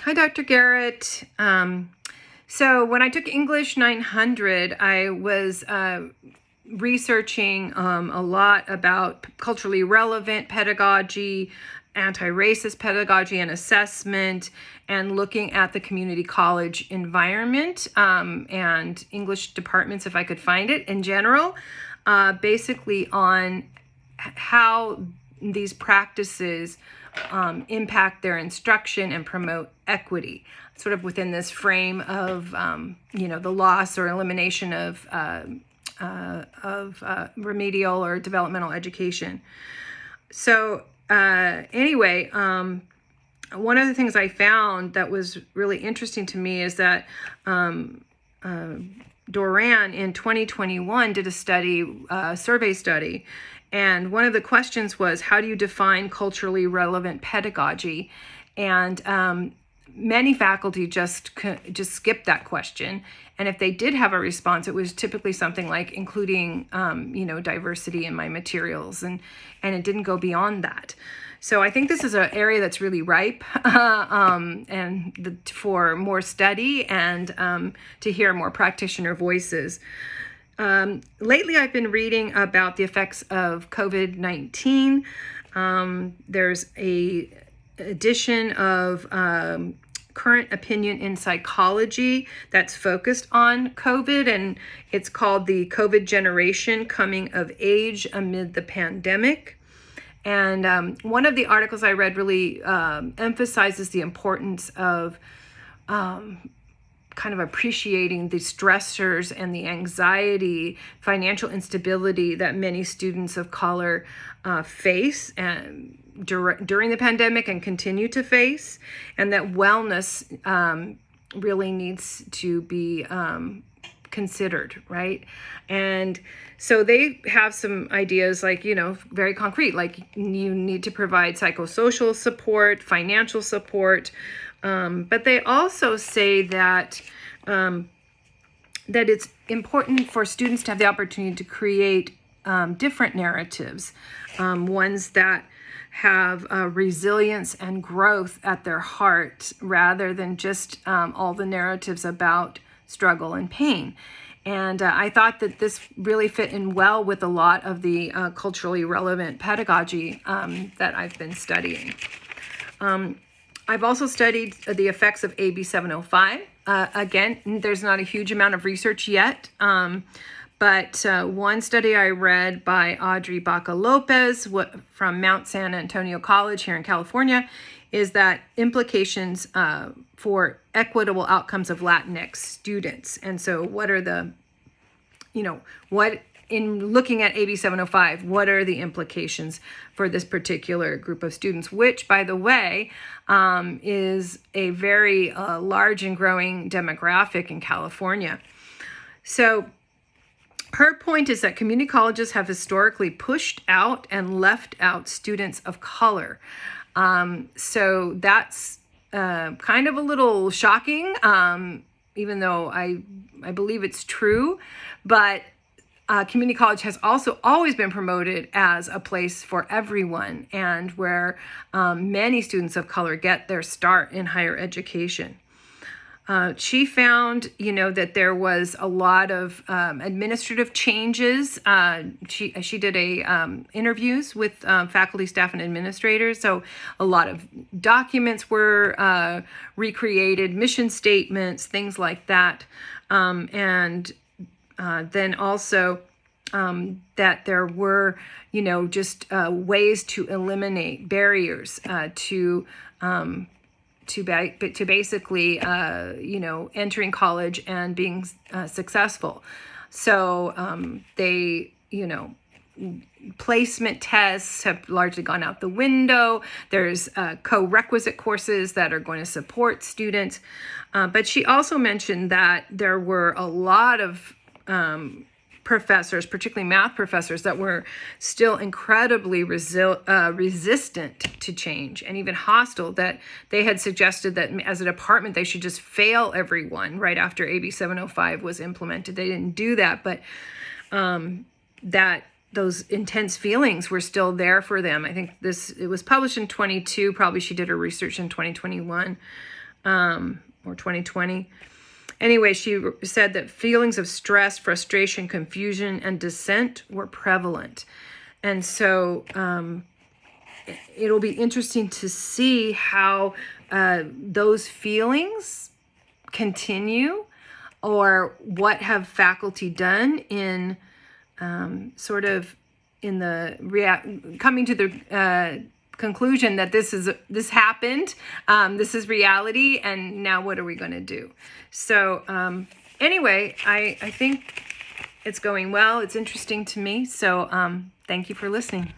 Hi, Dr. Garrett. So when I took English 900, I was researching a lot about culturally relevant pedagogy, anti-racist pedagogy and assessment, and looking at the community college environment and English departments, if I could find it, in general, basically on how these practices impact their instruction and promote equity, sort of within this frame of, the loss or elimination of remedial or developmental education. So anyway, one of the things I found that was really interesting to me is that Doran in 2021 did a survey study. And one of the questions was, how do you define culturally relevant pedagogy? And many faculty just skipped that question. And if they did have a response, it was typically something like including, diversity in my materials. And it didn't go beyond that. So I think this is an area that's really ripe for more study and to hear more practitioner voices. Lately, I've been reading about the effects of COVID-19. There's a edition of Current Opinion in Psychology that's focused on COVID, and it's called The COVID Generation: Coming of Age Amid the Pandemic. And one of the articles I read really emphasizes the importance of kind of appreciating the stressors and the anxiety, financial instability that many students of color face and during the pandemic and continue to face, and that wellness really needs to be considered, right? And so they have some ideas like, very concrete, like you need to provide psychosocial support, financial support, but they also say that it's important for students to have the opportunity to create different narratives, ones that have resilience and growth at their heart, rather than just all the narratives about struggle and pain. And I thought that this really fit in well with a lot of the culturally relevant pedagogy that I've been studying. I've also studied the effects of AB 705. Again, there's not a huge amount of research yet, but one study I read by Audrey Baca-Lopez from Mount San Antonio College here in California is that implications for equitable outcomes of Latinx students. And so what are the, in looking at AB 705, what are the implications for this particular group of students, which, by the way, is a very large and growing demographic in California. So her point is that community colleges have historically pushed out and left out students of color. So that's kind of a little shocking, even though I believe it's true. But community college has also always been promoted as a place for everyone, and where many students of color get their start in higher education. She found, that there was a lot of administrative changes. She did interviews with faculty, staff, and administrators. So a lot of documents were recreated, mission statements, things like that. And then also that there were, just ways to eliminate barriers to basically, entering college and being successful. So they, placement tests have largely gone out the window. There's co-requisite courses that are going to support students. But she also mentioned that there were a lot of professors, particularly math professors, that were still incredibly resistant to change and even hostile, that they had suggested that as a department they should just fail everyone right after AB 705 was implemented. They didn't do that, but that those intense feelings were still there for them. I think it was published in 22, probably she did her research in 2021. or 2020. Anyway, she said that feelings of stress, frustration, confusion, and dissent were prevalent. And so it'll be interesting to see how those feelings continue, or what have faculty done in sort of in the coming to the conclusion that this happened, this is reality, and now what are we going to do? So anyway, I think it's going well. It's interesting to me. So thank you for listening.